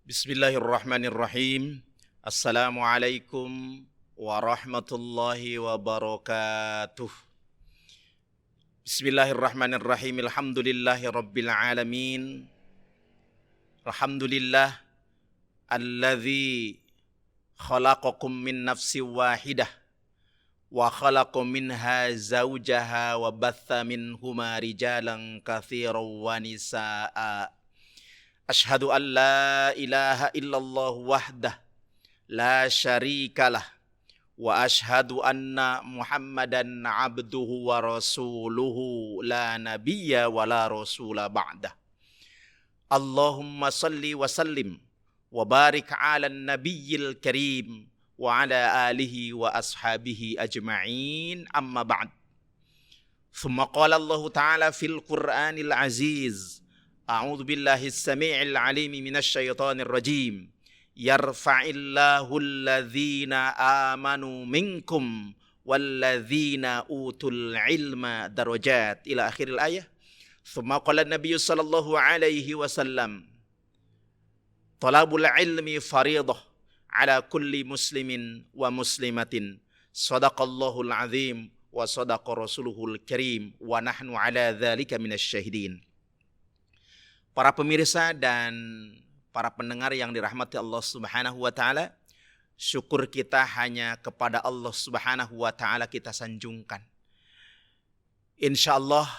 Bismillahirrahmanirrahim. Assalamualaikum warahmatullahi wabarakatuh. Bismillahirrahmanirrahim. Alhamdulillahi rabbil alamin. Alhamdulillah alladzi khalaqakum min nafsin wahidah wa khalaqa minha zawjaha wa batha minhuma rijalan katsiran wa nisaa. Ashhadu an la ilaha illallah wahdah la syarikalah wa ashhadu anna Muhammadan abduhu wa rasuluhu la nabiyya wa la rasula ba'dah. Allahumma salli wa sallim wa barik ala nabiyyil karim wa ala alihi wa ashabihi ajma'in, amma ba'd. Thumma qala Allah ta'ala fil Qur'anil aziz, a'udzu billahi as-sami'il 'alim minasy syaithanir rajim. Yarfa'illahu alladhina amanu minkum walladzina utul ilma darajat, ila akhiril ayah. Tsumma qala an-nabiy sallallahu alaihi wasallam, talabul ilmi fariidah ala kulli muslimin wa muslimatin. Shadaqallahul azim wa sadaqa rasuluhul karim wa nahnu ala dzalika minasy syahidin. Para pemirsa dan para pendengar yang dirahmati Allah Subhanahu wa taala, syukur kita hanya kepada Allah Subhanahu wa taala kita sanjungkan. Insyaallah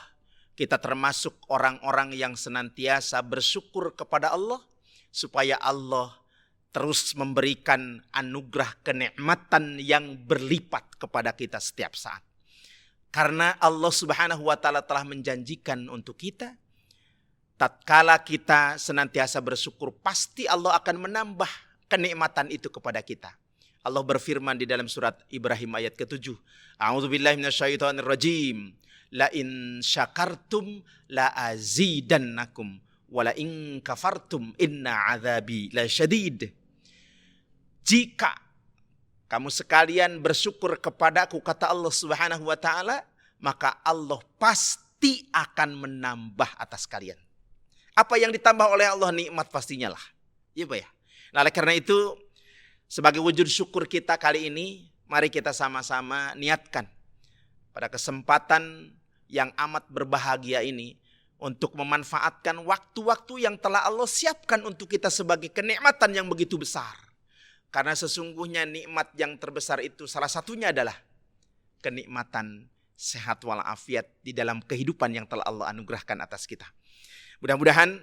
kita termasuk orang-orang yang senantiasa bersyukur kepada Allah supaya Allah terus memberikan anugerah kenikmatan yang berlipat kepada kita setiap saat. Karena Allah Subhanahu wa taala telah menjanjikan untuk kita, tatkala kita senantiasa bersyukur, pasti Allah akan menambah kenikmatan itu kepada kita. Allah berfirman di dalam surat Ibrahim ayat ke-7. A'udzubillahi minasyaitonirrajim. La in syakartum la azidannakum wa la in kafartum inna azabi lasyadid. Jika kamu sekalian bersyukur kepadaku, kata Allah Subhanahu wa taala, maka Allah pasti akan menambah atas kalian. Apa yang ditambah oleh Allah nikmat pastinya lah. Iya Pak ya. Nah, oleh karena itu sebagai wujud syukur kita kali ini, mari kita sama-sama niatkan pada kesempatan yang amat berbahagia ini untuk memanfaatkan waktu-waktu yang telah Allah siapkan untuk kita sebagai kenikmatan yang begitu besar. Karena sesungguhnya nikmat yang terbesar itu salah satunya adalah kenikmatan sehat walafiat di dalam kehidupan yang telah Allah anugerahkan atas kita. Mudah-mudahan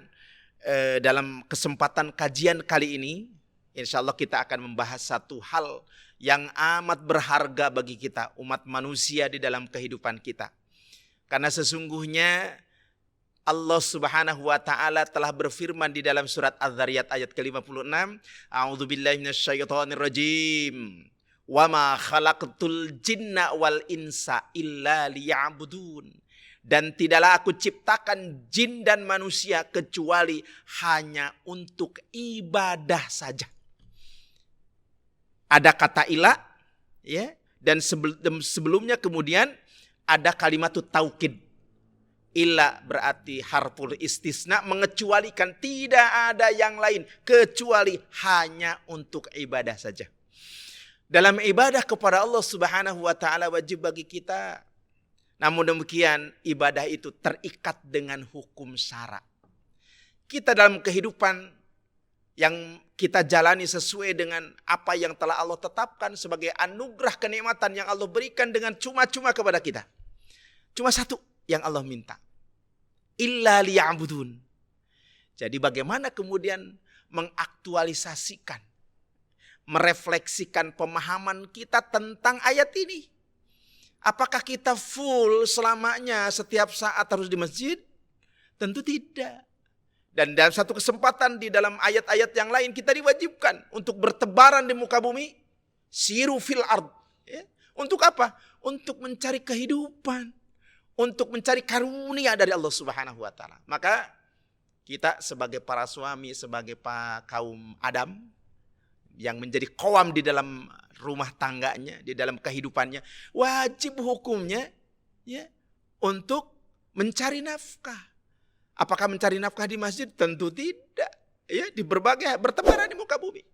dalam kesempatan kajian kali ini, insya Allah kita akan membahas satu hal yang amat berharga bagi kita, umat manusia di dalam kehidupan kita. Karena sesungguhnya Allah Subhanahu wa taala telah berfirman di dalam surat Az-Zariyat ayat ke-56, A'udzubillahi minasyaitonir rajim. Wa ma khalaqtul jinna wal insa illa liya'budun. Dan tidaklah aku ciptakan jin dan manusia kecuali hanya untuk ibadah saja. Ada kata ila, ya, dan sebelumnya kemudian ada kalimat taukid. Ila berarti harful istisna, mengecualikan, tidak ada yang lain kecuali hanya untuk ibadah saja. Dalam ibadah kepada Allah Subhanahu wa taala wajib bagi kita. Namun demikian ibadah itu terikat dengan hukum syara. Kita dalam kehidupan yang kita jalani sesuai dengan apa yang telah Allah tetapkan sebagai anugerah kenikmatan yang Allah berikan dengan cuma-cuma kepada kita. Cuma satu yang Allah minta. Illa liya'budun. Jadi bagaimana kemudian mengaktualisasikan, merefleksikan pemahaman kita tentang ayat ini? Apakah kita full selamanya setiap saat harus di masjid? Tentu tidak. Dan dalam satu kesempatan di dalam ayat-ayat yang lain kita diwajibkan untuk bertebaran di muka bumi. Siru fil ard. Ya. Untuk apa? Untuk mencari kehidupan. Untuk mencari karunia dari Allah Subhanahu wa taala. Maka kita sebagai para suami, sebagai kaum Adam yang menjadi qawam di dalam rumah tangganya, di dalam kehidupannya, wajib hukumnya ya untuk mencari nafkah. Apakah mencari nafkah di masjid? Tentu tidak. ya, di berbagai bertebaran di muka bumi.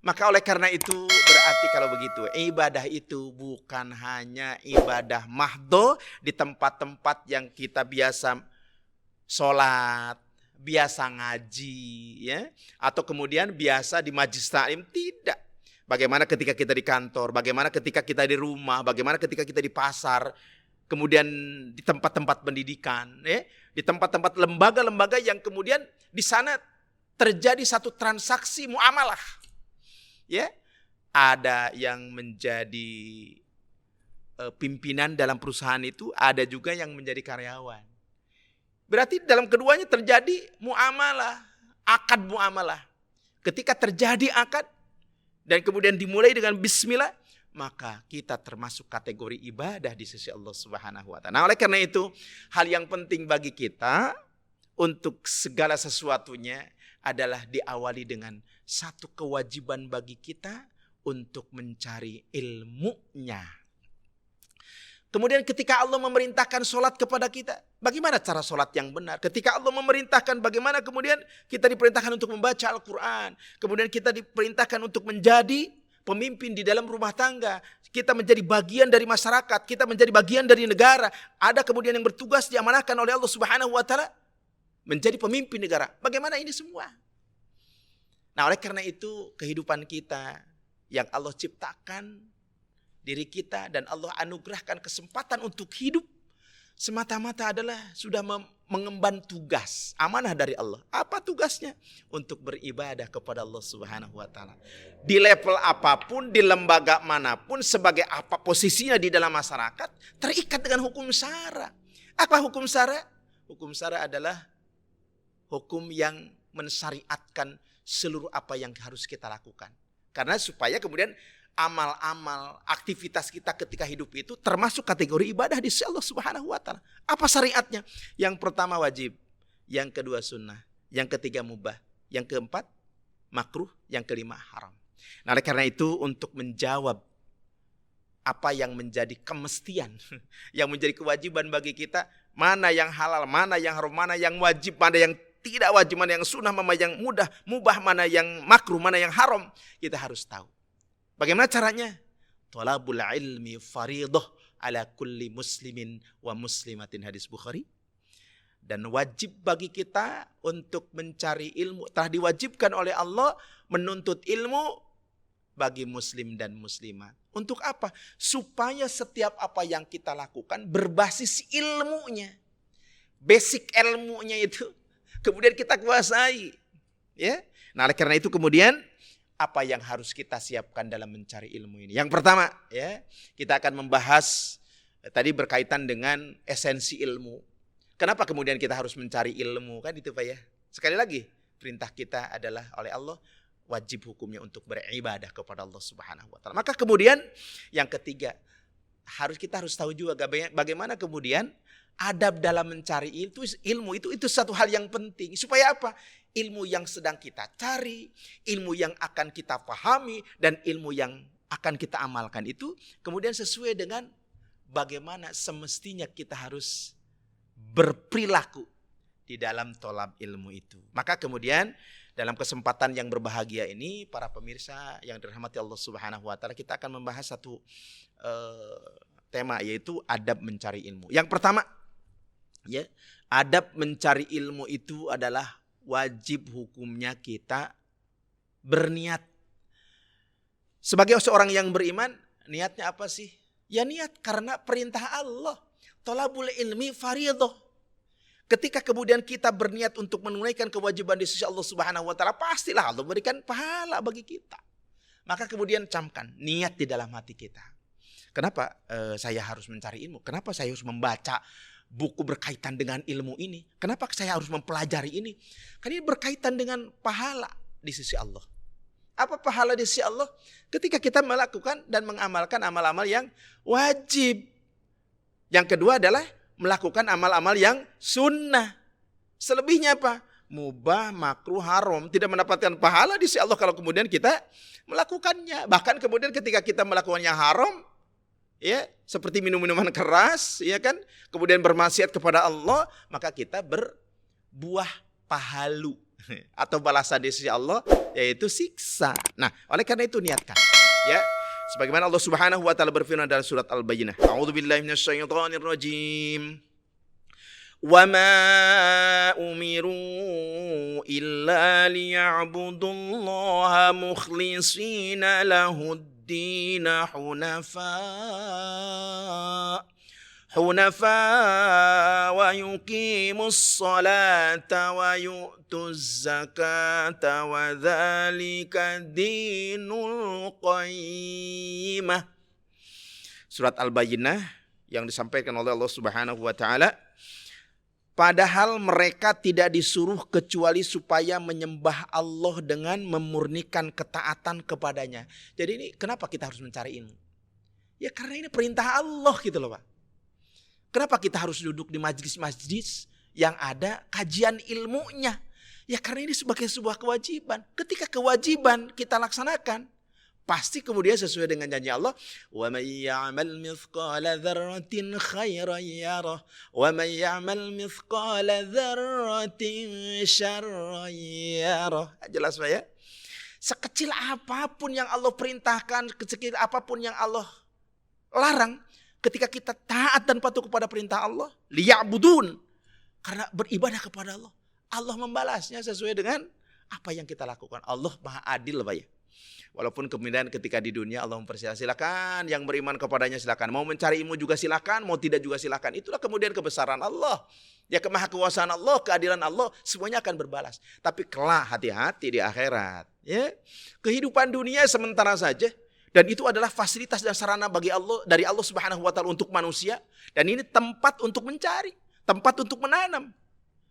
Maka oleh karena itu berarti kalau begitu ibadah itu bukan hanya ibadah mahdo di tempat-tempat yang kita biasa sholat, biasa ngaji, ya, atau kemudian biasa di majlis taklim. Tidak. Bagaimana ketika kita di kantor, bagaimana ketika kita di rumah, bagaimana ketika kita di pasar, kemudian di tempat-tempat pendidikan, ya, di tempat-tempat lembaga-lembaga yang kemudian di sana terjadi satu transaksi muamalah. Ya, ada yang menjadi pimpinan dalam perusahaan itu, ada juga yang menjadi karyawan. Berarti dalam keduanya terjadi muamalah, akad muamalah. Ketika terjadi akad dan kemudian dimulai dengan bismillah, maka kita termasuk kategori ibadah di sisi Allah Subhanahu wa taala. Nah, oleh karena itu, hal yang penting bagi kita untuk segala sesuatunya adalah diawali dengan satu kewajiban bagi kita untuk mencari ilmunya. Kemudian ketika Allah memerintahkan sholat kepada kita, bagaimana cara sholat yang benar? Ketika Allah memerintahkan, bagaimana kemudian kita diperintahkan untuk membaca Al-Quran. Kemudian kita diperintahkan untuk menjadi pemimpin di dalam rumah tangga. Kita menjadi bagian dari masyarakat, kita menjadi bagian dari negara. Ada kemudian yang bertugas diamanahkan oleh Allah Subhanahu wa taala menjadi pemimpin negara. Bagaimana ini semua? Nah, oleh karena itu kehidupan kita yang Allah ciptakan diri kita dan Allah anugerahkan kesempatan untuk hidup semata-mata adalah sudah mengemban tugas, amanah dari Allah. Apa tugasnya? Untuk beribadah kepada Allah Subhanahu wa taala. Di level apapun, di lembaga manapun, sebagai apa posisinya di dalam masyarakat, terikat dengan hukum syara. Apa hukum syara? Hukum syara adalah hukum yang mensyariatkan seluruh apa yang harus kita lakukan. Karena supaya kemudian amal-amal, aktivitas kita ketika hidup itu termasuk kategori ibadah di sisi Allah Subhanahu wa taala. Apa syariatnya? Yang pertama wajib, yang kedua sunnah, yang ketiga mubah, yang keempat makruh, yang kelima haram. Nah, oleh karena itu untuk menjawab apa yang menjadi kemestian, yang menjadi kewajiban bagi kita, mana yang halal, mana yang haram, mana yang wajib, mana yang tidak wajib, mana yang sunnah, mana yang mudah, mubah, mana yang makruh, mana yang haram, kita harus tahu. Bagaimana caranya? Thalabul ilmi faridah ala kulli muslimin wa muslimatin, hadis Bukhari. Dan wajib bagi kita untuk mencari ilmu, telah diwajibkan oleh Allah menuntut ilmu bagi muslim dan muslimah. Untuk apa? Supaya setiap apa yang kita lakukan berbasis ilmunya. Basic ilmunya itu kemudian kita kuasai, ya. Nah, oleh karena itu kemudian apa yang harus kita siapkan dalam mencari ilmu ini? Yang pertama, ya, kita akan membahas tadi berkaitan dengan esensi ilmu. Kenapa kemudian kita harus mencari ilmu? Kan itu Pak ya. Sekali lagi, perintah kita adalah oleh Allah, wajib hukumnya untuk beribadah kepada Allah Subhanahu wa taala. Maka kemudian yang ketiga, kita harus tahu juga bagaimana kemudian adab dalam mencari ilmu itu satu hal yang penting. Supaya apa? Ilmu yang sedang kita cari, ilmu yang akan kita pahami, dan ilmu yang akan kita amalkan itu kemudian sesuai dengan bagaimana semestinya kita harus berperilaku di dalam tolab ilmu itu. Maka kemudian dalam kesempatan yang berbahagia ini, para pemirsa yang dirahmati Allah Subhanahu wa taala, kita akan membahas satu tema, yaitu adab mencari ilmu. Yang pertama, ya, adab mencari ilmu itu adalah wajib hukumnya kita berniat. Sebagai seorang yang beriman, niatnya apa sih? Ya niat karena perintah Allah. Thalabul ilmi faridah. Ketika kemudian kita berniat untuk menunaikan kewajiban di sisi Allah Subhanahu wa taala, pastilah Allah memberikan pahala bagi kita. Maka kemudian camkan niat di dalam hati kita. Kenapa saya harus mencari ilmu? Kenapa saya harus membaca buku berkaitan dengan ilmu ini? Kenapa saya harus mempelajari ini? Karena ini berkaitan dengan pahala di sisi Allah. Apa pahala di sisi Allah? Ketika kita melakukan dan mengamalkan amal-amal yang wajib. Yang kedua adalah melakukan amal-amal yang sunnah. Selebihnya apa? Mubah, makruh, haram. Tidak mendapatkan pahala di sisi Allah kalau kemudian kita melakukannya. Bahkan kemudian ketika kita melakukan yang haram, ya, seperti minum minuman keras, ya kan, kemudian bermaksiat kepada Allah, maka kita berbuah pahalu. atau balasan di sisi Allah yaitu siksa. Nah, oleh karena itu niatkan ya. Sebagaimana Allah Subhanahu wa taala berfirman dalam surat Al-Bayyinah. A'udzubillahi minasyaitonirrajim. Wa ma umiru illa liya'budullaha mukhlishina lahud-din hunafa wa yuqimus salata wa yu'tuz zakata wa dzalika dinul qayyimah. Surat Al-Bayyinah yang disampaikan oleh Allah Subhanahu wa taala. Padahal mereka tidak disuruh kecuali supaya menyembah Allah dengan memurnikan ketaatan kepadanya. Jadi ini kenapa kita harus mencari ilmu? Ya karena ini perintah Allah gitu loh Pak. Kenapa kita harus duduk di majlis-majlis yang ada kajian ilmunya? Ya karena ini sebagai sebuah kewajiban. Ketika kewajiban kita laksanakan, pasti kemudian sesuai dengan janji Allah. Wa may ya'mal mithqala dzarratin khairan yarah wa may ya'mal mithqala dzarratin syarran yarah. Jelas Pak ya? Sekecil apapun yang Allah perintahkan, sekecil apapun yang Allah larang, ketika kita taat dan patuh kepada perintah Allah, liya'budun, karena beribadah kepada Allah, Allah membalasnya sesuai dengan apa yang kita lakukan. Allah Maha Adil Pak ya. Walaupun kemudian ketika di dunia Allah mempersilahkan yang beriman kepadanya silakan, mau mencari ilmu juga silakan, mau tidak juga silakan. Itulah kemudian kebesaran Allah. Ya kemahakuasaan Allah, keadilan Allah, semuanya akan berbalas. Tapi kelak hati-hati di akhirat. Ya, kehidupan dunia sementara saja. Dan itu adalah fasilitas dan sarana bagi Allah, dari Allah Subhanahu wa taala untuk manusia. Dan ini tempat untuk mencari, tempat untuk menanam.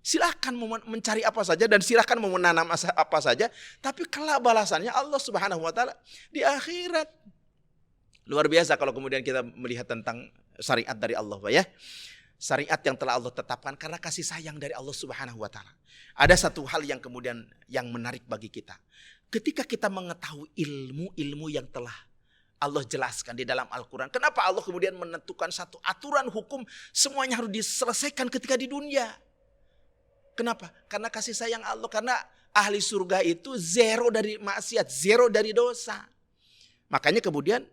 Silakan mencari apa saja dan silakan mau menanam apa saja, tapi kelak balasannya Allah Subhanahu wa taala di akhirat. Luar biasa kalau kemudian kita melihat tentang syariat dari Allah, Pak ya. Syariat yang telah Allah tetapkan karena kasih sayang dari Allah Subhanahu wa taala. Ada satu hal yang kemudian yang menarik bagi kita. Ketika kita mengetahui ilmu-ilmu yang telah Allah jelaskan di dalam Al-Quran. Kenapa Allah kemudian menentukan satu aturan hukum semuanya harus diselesaikan ketika di dunia? Kenapa? Karena kasih sayang Allah. Karena ahli surga itu zero dari maksiat, zero dari dosa. Makanya kemudian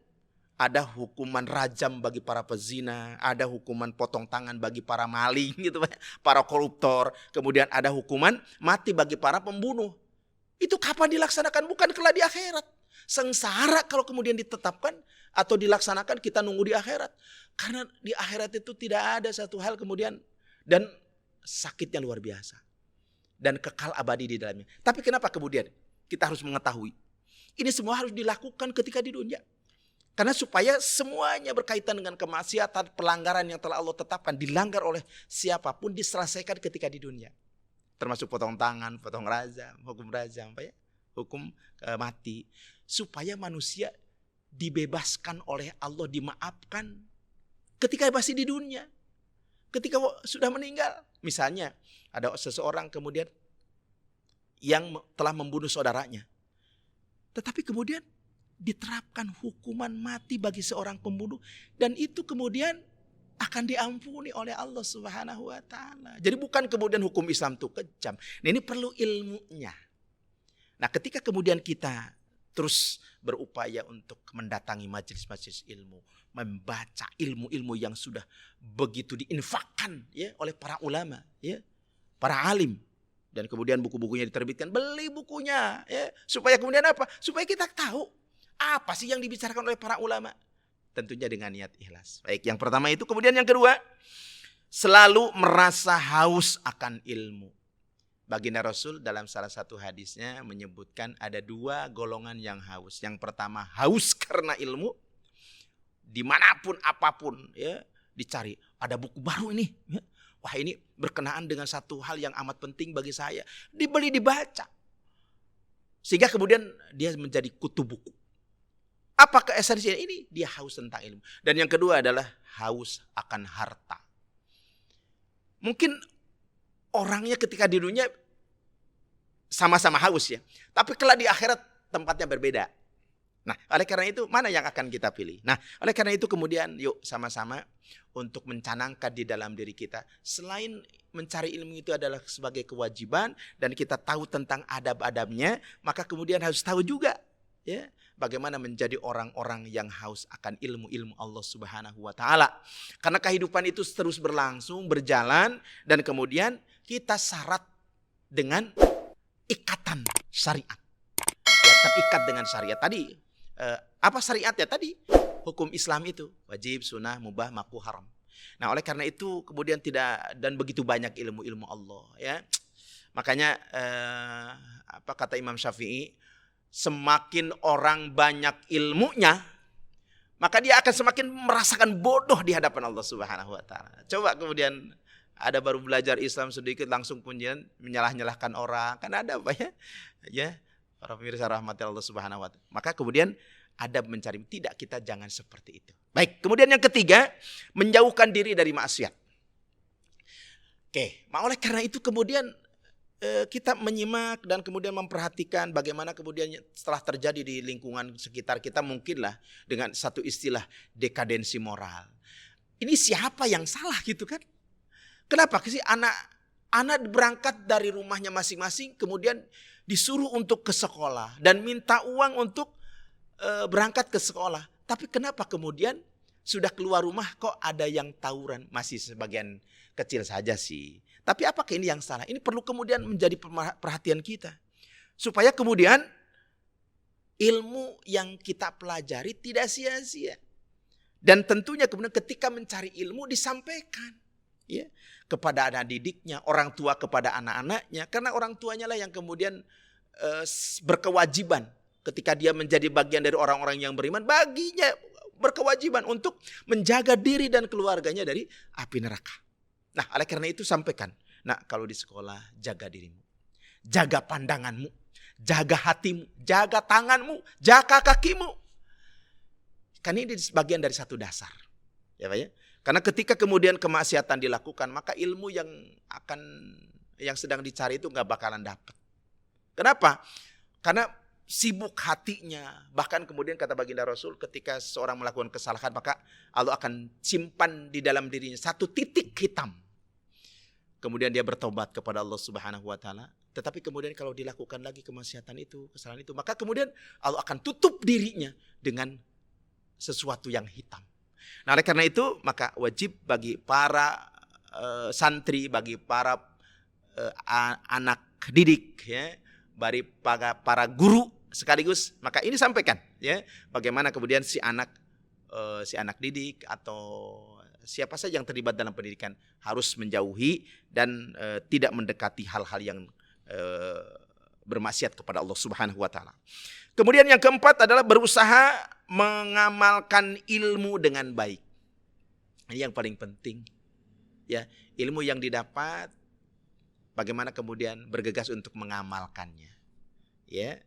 ada hukuman rajam bagi para pezina, ada hukuman potong tangan bagi para maling, gitu, para koruptor. Kemudian ada hukuman mati bagi para pembunuh. Itu kapan dilaksanakan? Bukan kelak di akhirat. Sengsara kalau kemudian ditetapkan atau dilaksanakan kita nunggu di akhirat. Karena di akhirat itu tidak ada satu hal kemudian dan sakitnya luar biasa. Dan kekal abadi di dalamnya. Tapi kenapa kemudian kita harus mengetahui? Ini semua harus dilakukan ketika di dunia. Karena supaya semuanya berkaitan dengan kemaksiatan, pelanggaran yang telah Allah tetapkan, dilanggar oleh siapapun diselesaikan ketika di dunia. Termasuk potong tangan, potong rajam, hukum rajam, Pak ya? Hukum mati. Supaya manusia dibebaskan oleh Allah, dimaafkan ketika masih di dunia. Ketika sudah meninggal. Misalnya ada seseorang kemudian yang telah membunuh saudaranya. Tetapi kemudian diterapkan hukuman mati bagi seorang pembunuh. Dan itu kemudian akan diampuni oleh Allah Subhanahu wa taala. Jadi bukan kemudian hukum Islam itu kejam. Nah, ini perlu ilmunya. Nah, ketika kemudian kita terus berupaya untuk mendatangi majelis-majelis ilmu, membaca ilmu-ilmu yang sudah begitu diinfakkan ya oleh para ulama, ya, para alim, dan kemudian buku-bukunya diterbitkan, beli bukunya, ya, supaya kemudian apa? Supaya kita tahu apa sih yang dibicarakan oleh para ulama. Tentunya dengan niat ikhlas. Baik, yang pertama itu. Kemudian yang kedua, selalu merasa haus akan ilmu. Baginda Rasul dalam salah satu hadisnya menyebutkan ada dua golongan yang haus. Yang pertama haus karena ilmu. Dimanapun apapun ya dicari. Ada buku baru ini. Ya. Wah, ini berkenaan dengan satu hal yang amat penting bagi saya. Dibeli, dibaca. Sehingga kemudian dia menjadi kutu buku. Apa keesensinya ini? Dia haus tentang ilmu. Dan yang kedua adalah haus akan harta. Mungkin orangnya ketika di dunia sama-sama haus ya. Tapi kelak di akhirat tempatnya berbeda. Nah, oleh karena itu mana yang akan kita pilih? Nah, oleh karena itu kemudian yuk sama-sama untuk mencanangkan di dalam diri kita. Selain mencari ilmu itu adalah sebagai kewajiban dan kita tahu tentang adab-adabnya, maka kemudian harus tahu juga ya bagaimana menjadi orang-orang yang haus akan ilmu-ilmu Allah Subhanahu wa taala. Karena kehidupan itu terus berlangsung, berjalan dan kemudian kita syarat dengan ikatan syariat. Ya, terikat dengan syariat tadi. Apa syariatnya tadi? Hukum Islam itu wajib, sunnah, mubah, makruh, haram. Nah, oleh karena itu kemudian tidak dan begitu banyak ilmu-ilmu Allah ya. Makanya apa kata Imam Syafi'i, semakin orang banyak ilmunya, maka dia akan semakin merasakan bodoh di hadapan Allah Subhanahu wa taala. Coba kemudian ada baru belajar Islam sedikit langsung kemudian menyalah-nyalahkan orang. Kan ada apa ya? Ya. Para pemirsa rahmati Allah Subhanahu wa taala. Maka kemudian adab mencari, tidak, kita jangan seperti itu. Baik, kemudian yang ketiga, menjauhkan diri dari maksiat. Oke, oleh karena itu kemudian kita menyimak dan kemudian memperhatikan bagaimana kemudian setelah terjadi di lingkungan sekitar kita, mungkinlah dengan satu istilah dekadensi moral. Ini siapa yang salah gitu kan? Kenapa sih anak berangkat dari rumahnya masing-masing kemudian disuruh untuk ke sekolah dan minta uang untuk berangkat ke sekolah. Tapi kenapa kemudian sudah keluar rumah kok ada yang tawuran? Masih sebagian kecil saja sih. Tapi apakah ini yang salah? Ini perlu kemudian menjadi perhatian kita. Supaya kemudian ilmu yang kita pelajari tidak sia-sia. Dan tentunya kemudian ketika mencari ilmu disampaikan ya kepada anak didiknya, orang tua kepada anak-anaknya, karena orang tuanya lah yang kemudian berkewajiban ketika dia menjadi bagian dari orang-orang yang beriman, baginya berkewajiban untuk menjaga diri dan keluarganya dari api neraka. Nah, oleh karena itu sampaikan, nah kalau di sekolah jaga dirimu, jaga pandanganmu, jaga hatimu, jaga tanganmu, jaga kakimu. Kan ini bagian dari satu dasar, ya Pak ya. Karena ketika kemudian kemaksiatan dilakukan, maka ilmu yang sedang dicari itu nggak bakalan dapat. Kenapa? Karena sibuk hatinya. Bahkan kemudian kata baginda Rasul, ketika seorang melakukan kesalahan, maka Allah akan simpan di dalam dirinya satu titik hitam. Kemudian dia bertobat kepada Allah Subhanahu wa taala. Tetapi kemudian kalau dilakukan lagi kemaksiatan itu, kesalahan itu, maka kemudian Allah akan tutup dirinya dengan sesuatu yang hitam. Nah, oleh karena itu maka wajib bagi para santri, bagi para anak didik ya, bagi para guru sekaligus, maka ini sampaikan ya, bagaimana kemudian si anak didik atau siapa saja yang terlibat dalam pendidikan harus menjauhi dan tidak mendekati hal-hal yang bermaksiat kepada Allah Subhanahu wa taala. Kemudian yang keempat adalah berusaha mengamalkan ilmu dengan baik. Ini yang paling penting. Ya, ilmu yang didapat bagaimana kemudian bergegas untuk mengamalkannya. Ya.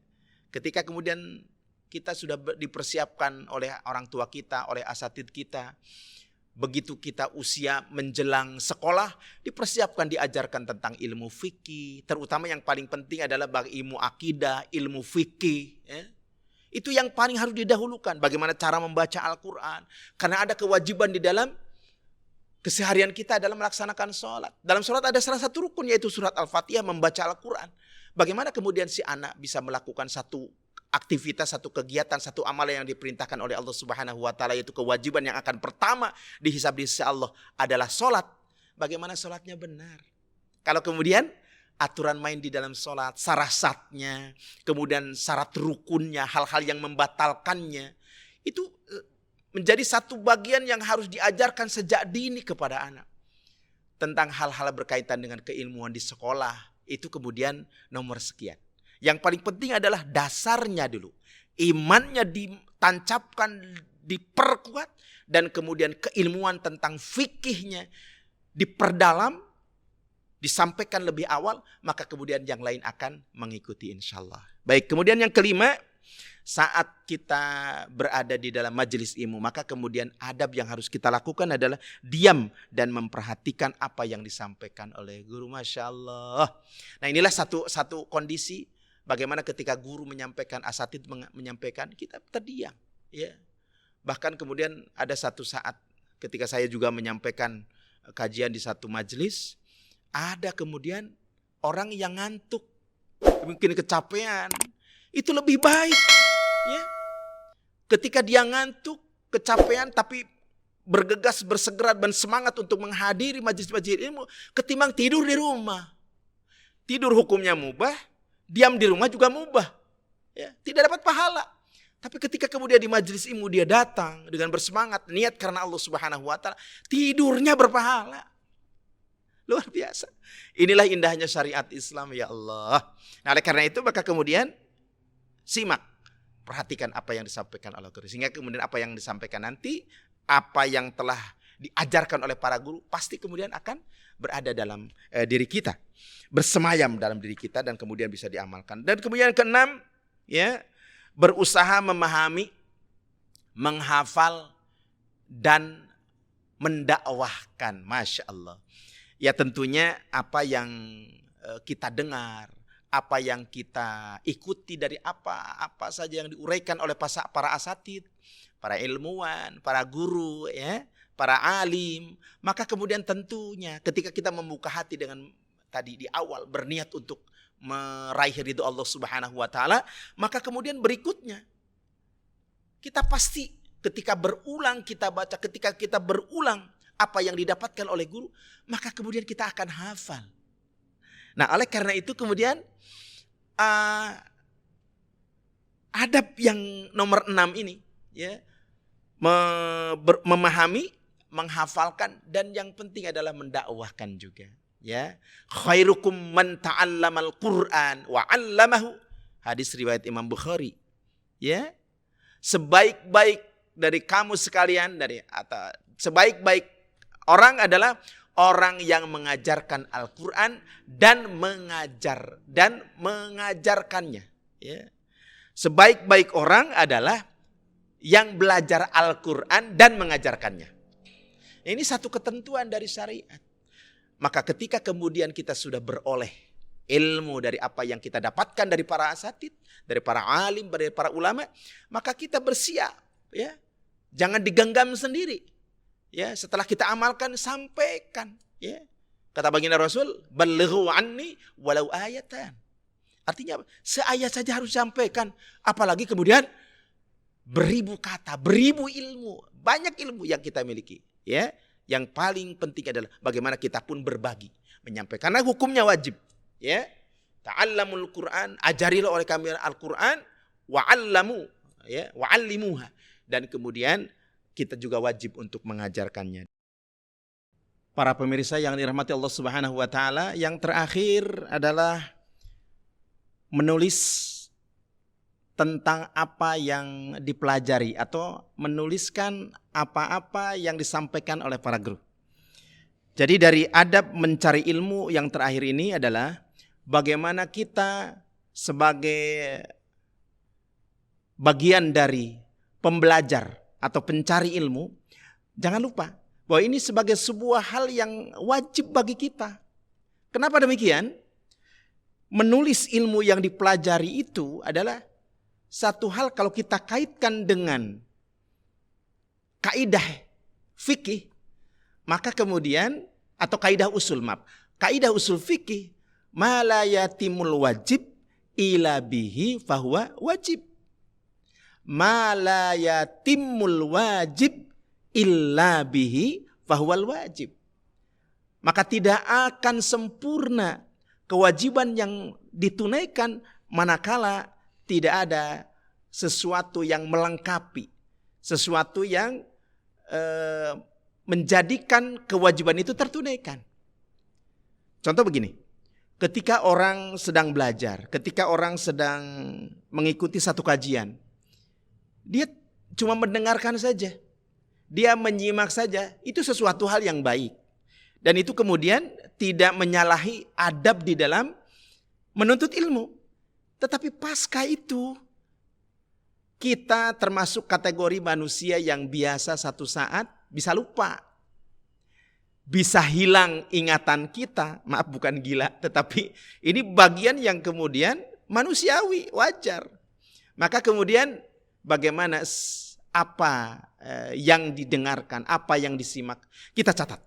Ketika kemudian kita sudah dipersiapkan oleh orang tua kita, oleh asatidz kita, begitu kita usia menjelang sekolah, dipersiapkan, diajarkan tentang ilmu fikih. Terutama yang paling penting adalah ilmu akidah, ilmu fikih. Ya. Itu yang paling harus didahulukan. Bagaimana cara membaca Al-Quran. Karena ada kewajiban di dalam keseharian kita dalam melaksanakan sholat. Dalam sholat ada salah satu rukun yaitu surat Al-Fatihah, membaca Al-Quran. Bagaimana kemudian si anak bisa melakukan satu aktivitas, satu kegiatan, satu amalan yang diperintahkan oleh Allah Subhanahu wa taala, yaitu kewajiban yang akan pertama dihisab di sisi Allah adalah sholat. Bagaimana sholatnya benar? Kalau kemudian aturan main di dalam sholat, syarasatnya, kemudian syarat rukunnya, hal-hal yang membatalkannya, itu menjadi satu bagian yang harus diajarkan sejak dini kepada anak. Tentang hal-hal berkaitan dengan keilmuan di sekolah, itu kemudian nomor sekian. Yang paling penting adalah dasarnya dulu. Imannya ditancapkan, diperkuat, dan kemudian keilmuan tentang fikihnya diperdalam, disampaikan lebih awal, maka kemudian yang lain akan mengikuti insyaallah. Baik, kemudian yang kelima, saat kita berada di dalam majelis ilmu, maka kemudian adab yang harus kita lakukan adalah diam dan memperhatikan apa yang disampaikan oleh guru. Masya Allah. Nah, inilah satu kondisi Bagaimana ketika guru menyampaikan, asatidz menyampaikan, kita terdiam. Ya. Bahkan kemudian ada satu saat ketika saya juga menyampaikan kajian di satu majelis, ada kemudian orang yang ngantuk, mungkin kecapean. Itu lebih baik. Ya. Ketika dia ngantuk, kecapean, tapi bergegas, bersegera dan semangat untuk menghadiri majelis-majelis ilmu, ketimbang tidur di rumah. Tidur hukumnya mubah, diam di rumah juga mubah. Ya, tidak dapat pahala. Tapi ketika kemudian di majelis ilmu dia datang dengan bersemangat, niat karena Allah Subhanahu wa taala, tidurnya berpahala. Luar biasa. Inilah indahnya syariat Islam, ya Allah. Nah, oleh karena itu maka kemudian simak, perhatikan apa yang disampaikan oleh guru. Sehingga kemudian apa yang disampaikan nanti, apa yang telah diajarkan oleh para guru, pasti kemudian akan berada dalam diri kita. Bersemayam dalam diri kita dan kemudian bisa diamalkan. Dan kemudian keenam, ya, berusaha memahami, menghafal, dan mendakwahkan. Masya Allah. Ya tentunya apa yang kita dengar, apa yang kita ikuti dari apa saja yang diuraikan oleh para asatidz, para ilmuwan, para guru, ya, para alim. Maka kemudian tentunya ketika kita membuka hati dengan tadi di awal berniat untuk meraih ridho Allah Subhanahu wa taala, maka kemudian berikutnya kita pasti ketika berulang kita baca, ketika kita berulang apa yang didapatkan oleh guru, maka kemudian kita akan hafal. Nah, oleh karena itu kemudian adab yang nomor 6 ini, ya, memahami, menghafalkan, dan yang penting adalah mendakwahkan juga. Ya, khairukum man ta'allamal Qur'an wa 'allamahu. Hadis riwayat Imam Bukhari. Ya, sebaik-baik dari kamu sekalian, atau sebaik-baik orang adalah orang yang mengajarkan Al-Quran dan mengajarkannya. Ya. Sebaik-baik orang adalah yang belajar Al-Quran dan mengajarkannya. Ini satu ketentuan dari syariat. Maka ketika kemudian kita sudah beroleh ilmu dari apa yang kita dapatkan dari para asatidz, dari para alim, dari para ulama, maka kita bersiap. Ya. Jangan digenggam sendiri. Ya, setelah kita amalkan, sampaikan. Ya. Kata baginda Rasul, balighu anni walau ayatan. Artinya seayat saja harus sampaikan. Apalagi kemudian beribu kata, beribu ilmu. Banyak ilmu yang kita miliki. Ya. Yang paling penting adalah bagaimana kita pun berbagi. Menyampaikan. Karena hukumnya wajib. Ya. Ta'allamul Qur'an. Ajarilah oleh kami Al-Quran. Wa'allamu. Ya. Wa'allimuha. Dan kemudian kita juga wajib untuk mengajarkannya. Para pemirsa yang dirahmati Allah Subhanahu wa taala, yang terakhir adalah menulis tentang apa yang dipelajari atau menuliskan apa-apa yang disampaikan oleh para guru. Jadi dari adab mencari ilmu yang terakhir ini adalah bagaimana kita sebagai bagian dari pembelajar atau pencari ilmu, jangan lupa bahwa ini sebagai sebuah hal yang wajib bagi kita. Kenapa demikian? Menulis ilmu yang dipelajari itu adalah satu hal kalau kita kaitkan dengan kaidah fikih, maka kemudian, atau kaidah usul, kaidah usul fikih, ma la yatimul wajib ila bihi fahuwa wajib. Ma la yatimul wajib illa bihi fahuwal wajib. Maka tidak akan sempurna kewajiban yang ditunaikan manakala tidak ada sesuatu yang melengkapi, sesuatu yang menjadikan kewajiban itu tertunaikan. Contoh begini, ketika orang sedang belajar, ketika orang sedang mengikuti satu kajian, dia cuma mendengarkan saja, dia menyimak saja, itu sesuatu hal yang baik. Dan itu kemudian tidak menyalahi adab di dalam menuntut ilmu. Tetapi pasca itu, kita termasuk kategori manusia yang biasa satu saat bisa lupa. Bisa hilang ingatan kita, maaf bukan gila, tetapi ini bagian yang kemudian manusiawi, wajar. Maka kemudian bagaimana apa yang didengarkan, apa yang disimak, kita catat.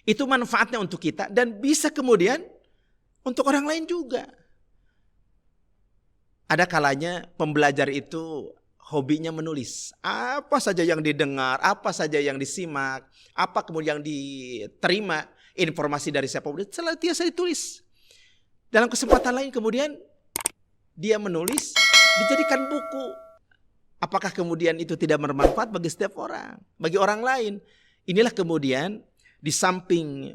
Itu manfaatnya untuk kita dan bisa kemudian untuk orang lain juga. Ada kalanya pembelajar itu hobinya menulis. Apa saja yang didengar, apa saja yang disimak, apa kemudian yang diterima informasi dari siapapun, senantiasa ditulis. Dalam kesempatan lain kemudian dia menulis, dijadikan buku. Apakah kemudian itu tidak bermanfaat bagi setiap orang, bagi orang lain? Inilah kemudian di samping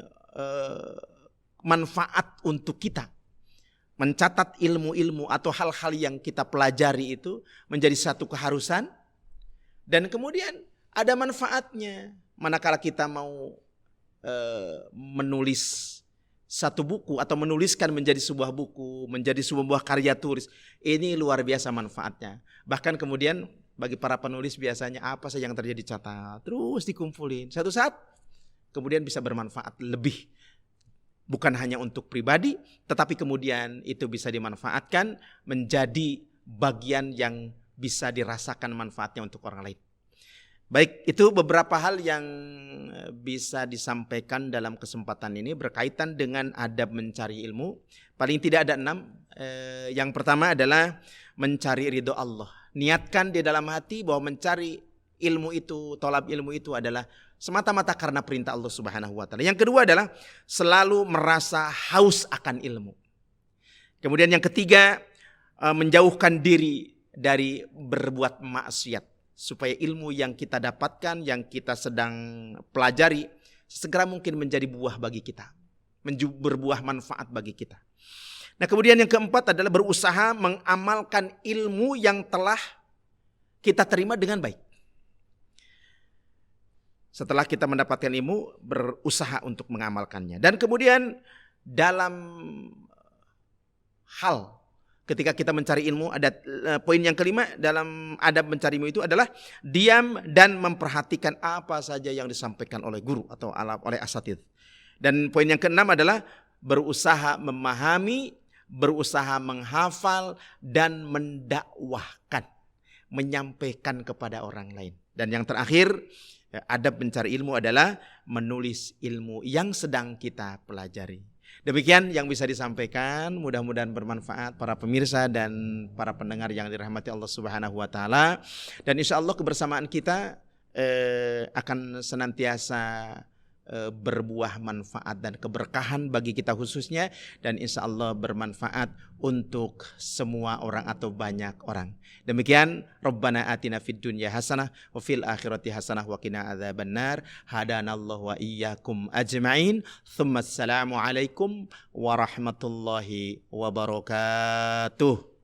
manfaat untuk kita, mencatat ilmu-ilmu atau hal-hal yang kita pelajari itu menjadi satu keharusan. Dan kemudian ada manfaatnya. Manakala kita mau menulis satu buku atau menuliskan menjadi sebuah buku, menjadi sebuah karya tulis. Ini luar biasa manfaatnya. Bahkan kemudian bagi para penulis biasanya apa saja yang terjadi catat. Terus dikumpulin. Satu saat kemudian bisa bermanfaat lebih. Bukan hanya untuk pribadi, tetapi kemudian itu bisa dimanfaatkan menjadi bagian yang bisa dirasakan manfaatnya untuk orang lain. Baik, itu beberapa hal yang bisa disampaikan dalam kesempatan ini berkaitan dengan adab mencari ilmu. Paling tidak ada 6. Yang pertama adalah mencari ridho Allah. Niatkan di dalam hati bahwa mencari ilmu itu, tolab ilmu itu adalah semata-mata karena perintah Allah Subhanahu wa taala. Yang kedua adalah selalu merasa haus akan ilmu. Kemudian yang ketiga, menjauhkan diri dari berbuat maksiat supaya ilmu yang kita dapatkan, yang kita sedang pelajari segera mungkin menjadi buah bagi kita, berbuah manfaat bagi kita. Nah, kemudian yang keempat adalah berusaha mengamalkan ilmu yang telah kita terima dengan baik. Setelah kita mendapatkan ilmu, berusaha untuk mengamalkannya. Dan kemudian dalam hal ketika kita mencari ilmu, ada poin yang kelima dalam adab mencari ilmu itu adalah diam dan memperhatikan apa saja yang disampaikan oleh guru atau oleh asatidz. Dan poin yang keenam adalah berusaha memahami, berusaha menghafal dan mendakwahkan, menyampaikan kepada orang lain. Dan yang terakhir, adab mencari ilmu adalah menulis ilmu yang sedang kita pelajari. Demikian yang bisa disampaikan, mudah-mudahan bermanfaat para pemirsa dan para pendengar yang dirahmati Allah Subhanahu wa taala. Dan insya Allah kebersamaan kita akan senantiasa berbuah manfaat dan keberkahan bagi kita khususnya, dan insya Allah bermanfaat untuk semua orang atau banyak orang. Demikian, Rabbana atina fid dunya hasanah wa fil akhirati hasanah wa qina adzabannar. Hadanallahu wa iyyakum ajma'in. Tsumma assalamu alaikum warahmatullahi wabarakatuh.